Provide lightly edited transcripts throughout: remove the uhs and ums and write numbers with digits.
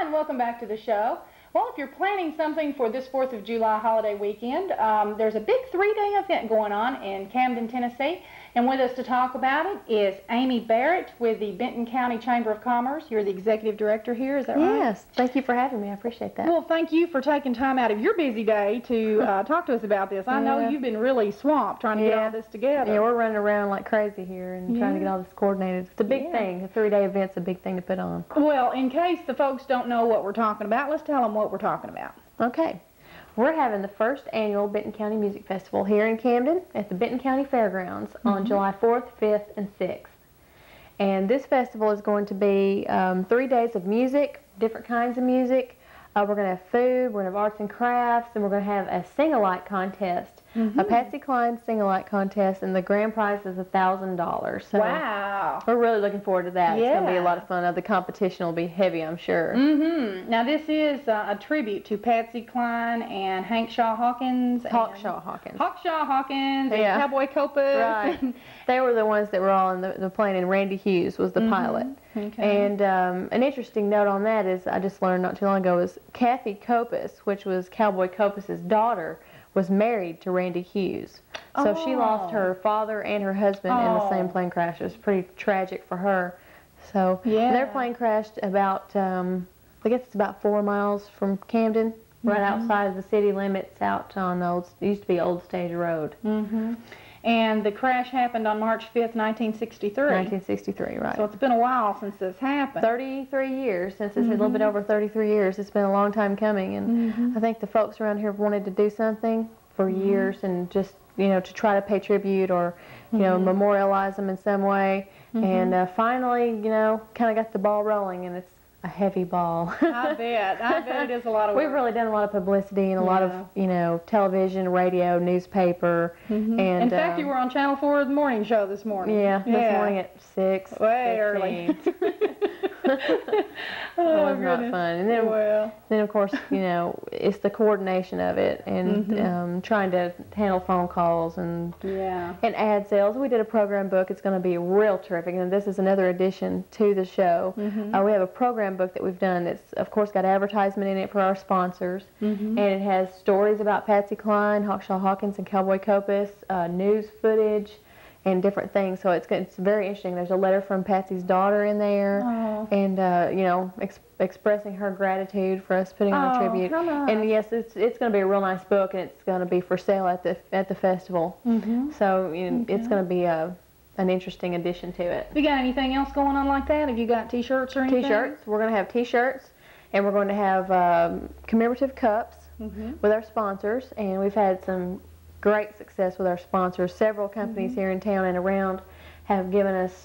and welcome back to the show. Well, if you're planning something for this 4th of July holiday weekend, there's a big 3-day event going on in Camden, Tennessee. And with us to talk about it is Amy Barrett with the Benton County Chamber of Commerce. You're the executive director here, is that right? Yes, thank you for having me. I appreciate that. Well, thank you for taking time out of your busy day to talk to us about this. I know you've been really swamped trying to get all this together. Yeah, we're running around like crazy here and trying to get all this coordinated. It's a big thing. A 3-day event's a big thing to put on. Well, in case the folks don't know what we're talking about, let's tell them what we're talking about. Okay. We're having the first annual Benton County Music Festival here in Camden at the Benton County Fairgrounds on July 4th, 5th, and 6th. And this festival is going to be 3 days of music, different kinds of music. We're going to have food, we're going to have arts and crafts, and we're going to have a sing-alike contest, a Patsy Cline sing-alike contest, and the grand prize is $1,000. So wow. We're really looking forward to that. It's going to be a lot of fun. The competition will be heavy, I'm sure. Now, this is a tribute to Patsy Cline and Hawkshaw Hawkins. Hawkshaw Hawkins. Hawkshaw Hawkins and Cowboy Copas. Right. They were the ones that were all in the plane, and Randy Hughes was the pilot. Okay. And an interesting note on that is, I just learned not too long ago, is Kathy Copas, which was Cowboy Copas' daughter, was married to Randy Hughes. So she lost her father and her husband in the same plane crash. It was pretty tragic for her. So their plane crashed about, I guess it's about 4 miles from Camden, right outside of the city limits, out on it used to be Old Stage Road. And the crash happened on March 5th, 1963. 1963, right. So it's been a while since this happened. 33 years, since it's a little bit over 33 years. It's been a long time coming, and I think the folks around here have wanted to do something for years, and just, to try to pay tribute or, memorialize them in some way. And finally, kind of got the ball rolling, and it's a heavy ball. I bet it is a lot of work. We've really done a lot of publicity and a lot of, television, radio, newspaper. And in fact, you were on Channel 4 the morning show this morning. Yeah, this morning at 6. Way early. It was not fun. And then of course, it's the coordination of it, and trying to handle phone calls and ad sales. We did a program book. It's going to be real terrific, and this is another addition to the show. We have a program book that we've done that's, of course, got advertisement in it for our sponsors, and it has stories about Patsy Cline, Hawkshaw Hawkins, and Cowboy Copas, news footage, and different things. So it's very interesting. There's a letter from Patsy's daughter in there, and expressing her gratitude for us putting on a tribute. And yes, it's going to be a real nice book, and it's going to be for sale at the festival. So it's going to be an interesting addition to it. You got anything else going on like that? Have you got T-shirts or anything? T-shirts. We're going to have T-shirts, and we're going to have commemorative cups with our sponsors, and we've had some great success with our sponsors. Several companies here in town and around have given us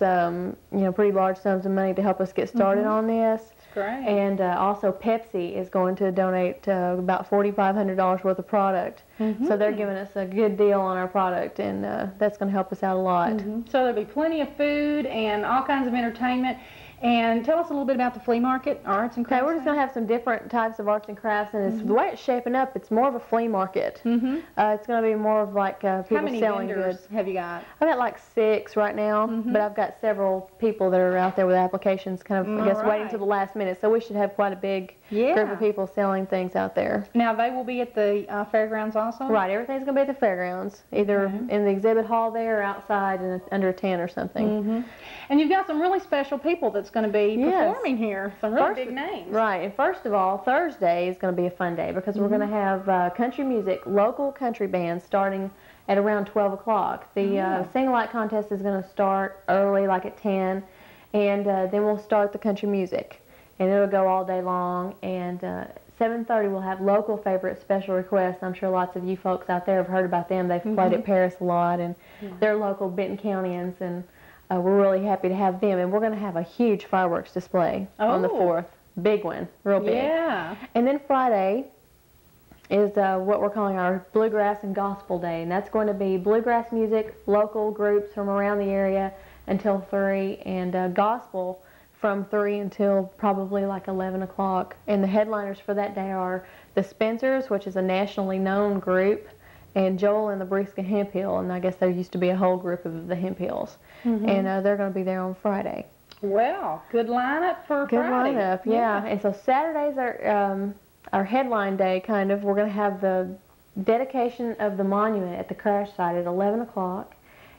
pretty large sums of money to help us get started on this. That's great. And also Pepsi is going to donate about $4,500 worth of product. So they're giving us a good deal on our product, and that's going to help us out a lot. So there'll be plenty of food and all kinds of entertainment. And tell us a little bit about the flea market, arts and crafts. Okay, we're just going to have some different types of arts and crafts, and the way it's shaping up, it's more of a flea market. It's going to be more of like people selling goods. How many vendors have you got? I've got like 6 right now, but I've got several people that are out there with applications kind of, I guess, waiting to the last minute. So we should have quite a big group of people selling things out there. Now, they will be at the fairgrounds also? Right, everything's going to be at the fairgrounds, either in the exhibit hall there or outside in under a tent or something. And you've got some really special people that's going to be performing here, some really big names. Right, and first of all, Thursday is going to be a fun day because we're going to have country music, local country bands starting at around 12 o'clock. The sing-alike contest is going to start early, like at 10, and then we'll start the country music, and it'll go all day long, and 7:30 we'll have local favorite special requests. I'm sure lots of you folks out there have heard about them. They've played at Paris a lot, and they're local Benton Countyans, and we're really happy to have them. And we're going to have a huge fireworks display on the 4th. Big one, real big. Yeah. And then Friday is what we're calling our Bluegrass and Gospel Day, and that's going to be bluegrass music, local groups from around the area until 3, and gospel from 3 until probably like 11 o'clock. And the headliners for that day are the Spencers, which is a nationally known group, and Joel and the Briska Hemp Hill, and I guess there used to be a whole group of the Hemp Hills, and they're going to be there on Friday. Well, good lineup for Good Friday. lineup, yeah. And so Saturdays are our headline day, kind of. We're going to have the dedication of the monument at the crash site at 11 o'clock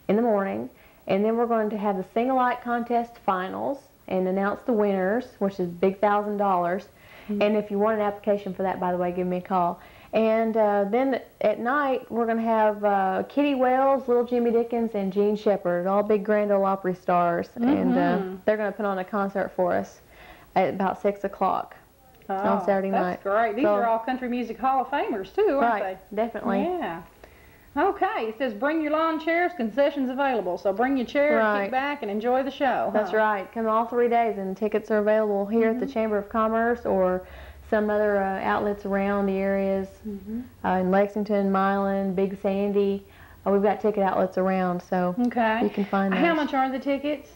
in the morning. And then we're going to have the sing-alike contest finals and announce the winners, which is big $1,000. And if you want an application for that, by the way, give me a call. And then at night, we're going to have Kitty Wells, Little Jimmy Dickens, and Gene Shepard, all big Grand Ole Opry stars. And they're going to put on a concert for us at about 6 o'clock on Saturday night. That's great. These are all Country Music Hall of Famers, too, aren't they? Right, definitely. Yeah. Okay, it says bring your lawn chairs, concessions available. So bring your chair, kick back, and enjoy the show. That's right. Come all 3 days, and tickets are available here at the Chamber of Commerce or some other outlets around the areas in Lexington, Milan, Big Sandy. We've got ticket outlets around, so you can find those. How much are the tickets?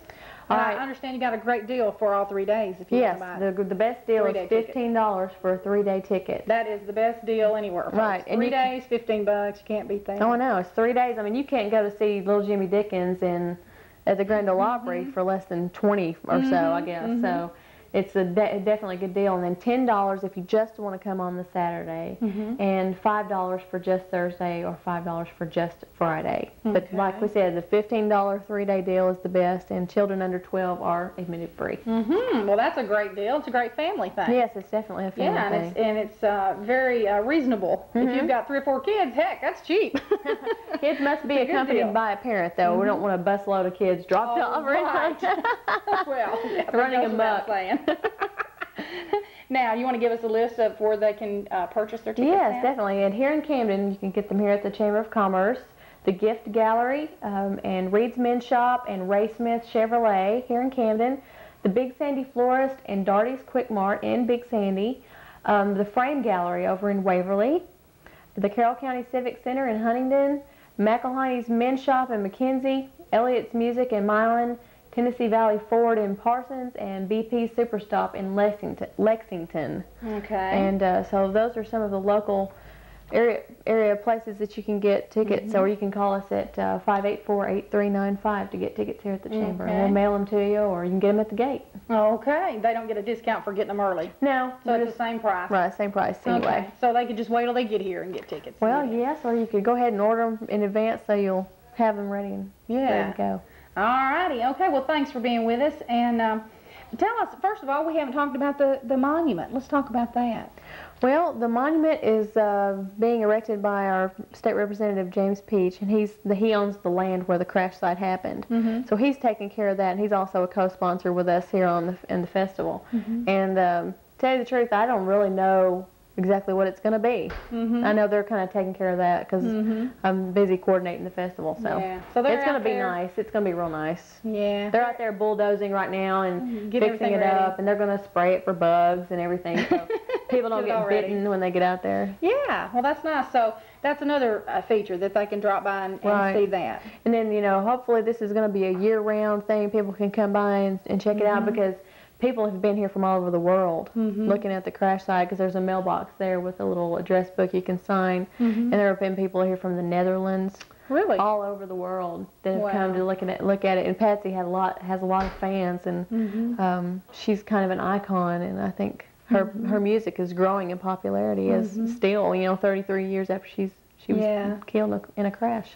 I understand you got a great deal for all 3 days. If you want to buy the best deal is $15 for a 3-day ticket. That is the best deal anywhere. Folks. Right. 3 days, $15. You can't beat that. Oh, I know. It's 3 days. I mean, you can't go to see Little Jimmy Dickens at the Grand Ole Opry for less than 20 or so, I guess. So it's definitely a good deal. And then $10 if you just want to come on the Saturday, and $5 for just Thursday or $5 for just Friday. But like we said, the $15 3-day deal is the best, and children under 12 are admitted free. Well, that's a great deal. It's a great family thing. Yes, it's definitely a family thing. And it's very reasonable. If you've got 3 or 4 kids, heck, that's cheap. Kids must be accompanied by a parent, though. We don't want a busload of kids dropped off or anything. Well, running amok. Now, you want to give us a list of where they can purchase their tickets? Yes, definitely. And here in Camden, you can get them here at the Chamber of Commerce, the Gift Gallery, and Reed's Men's Shop, and Ray Smith Chevrolet here in Camden, the Big Sandy Florist and Darty's Quick Mart in Big Sandy, the Frame Gallery over in Waverly, the Carroll County Civic Center in Huntingdon, McElhaney's Men's Shop in McKenzie, Elliott's Music in Milan, Tennessee Valley Ford in Parsons, and BP Superstop in Lexington. And so those are some of the local area places that you can get tickets, or you can call us at 584-8395 to get tickets here at the Chamber. And we'll mail them to you, or you can get them at the gate. Okay. They don't get a discount for getting them early? No. So it's the same price? Right, same price anyway. Okay. So they could just wait till they get here and get tickets? Well, yes, or you could go ahead and order them in advance so you'll have them ready to go. All righty. Okay, well, thanks for being with us. And tell us, first of all, we haven't talked about the monument. Let's talk about that. Well, the monument is being erected by our state representative, James Peach, and he owns the land where the crash site happened. So he's taking care of that, and he's also a co-sponsor with us here in the festival. And to tell you the truth, I don't really know exactly what it's going to be. I know they're kind of taking care of that because I'm busy coordinating the festival. So, so it's going to be nice. It's going to be real nice. They're out there bulldozing right now and fixing it up, and they're going to spray it for bugs and everything, so people don't get bitten when they get out there. Yeah, well, that's nice. So that's another feature that they can drop by and see that. And then, you know, hopefully this is going to be a year-round thing. People can come by and check it out, because people have been here from all over the world looking at the crash site, because there's a mailbox there with a little address book you can sign. And there have been people here from the Netherlands, all over the world, that have come to look at it. And Patsy has a lot of fans, and she's kind of an icon. And I think her music is growing in popularity as still, you know, 33 years after she was killed in a crash.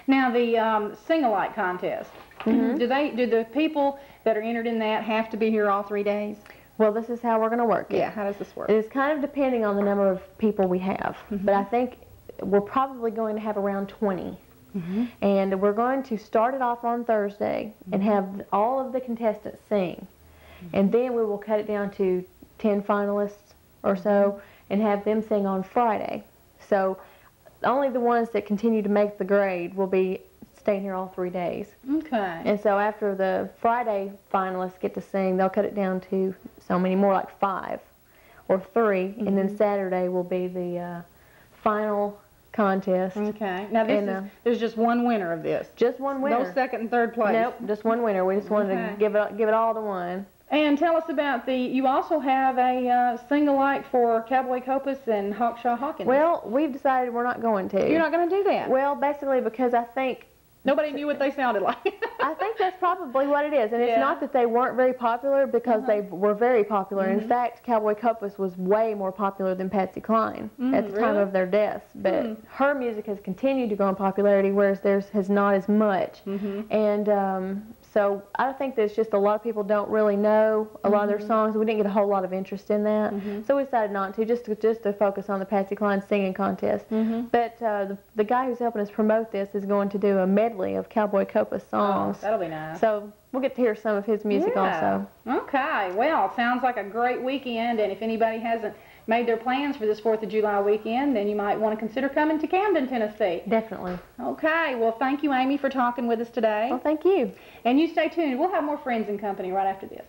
Now the sing-alike contest. Do the people that are entered in that have to be here all 3 days? Well, this is how we're going to work it. Yeah, how does this work? It's kind of depending on the number of people we have, but I think we're probably going to have around 20. And we're going to start it off on Thursday and have all of the contestants sing, and then we will cut it down to 10 finalists or so and have them sing on Friday. So only the ones that continue to make the grade will be staying here all 3 days. And so after the Friday finalists get to sing, they'll cut it down to so many more, like 5 or 3, and then Saturday will be the final contest. Now there's just one winner of this. Just one winner. No second and third place. Nope, just one winner. We just wanted to give it all to one. And tell us about you also have a sing-alike for Cowboy Copas and Hawkshaw Hawkins. Well, we've decided we're not going to. You're not going to do that? Well, basically because I think Nobody knew what they sounded like. I think that's probably what it is. And it's not that they weren't very popular, because they were very popular. In fact, Cowboy Copas was way more popular than Patsy Cline at the time of their deaths. But her music has continued to grow in popularity, whereas theirs has not as much. And so I think there's just a lot of people don't really know a lot of their songs. We didn't get a whole lot of interest in that. So we decided not to, just to focus on the Patsy Cline singing contest. But the guy who's helping us promote this is going to do a medley of Cowboy Copas songs. Oh, that'll be nice. So we'll get to hear some of his music also. Okay. Well, sounds like a great weekend, and if anybody hasn't made their plans for this 4th of July weekend, then you might want to consider coming to Camden, Tennessee. Definitely. Okay. Well, thank you, Amy, for talking with us today. Well, thank you. And you stay tuned. We'll have more Friends and Company right after this.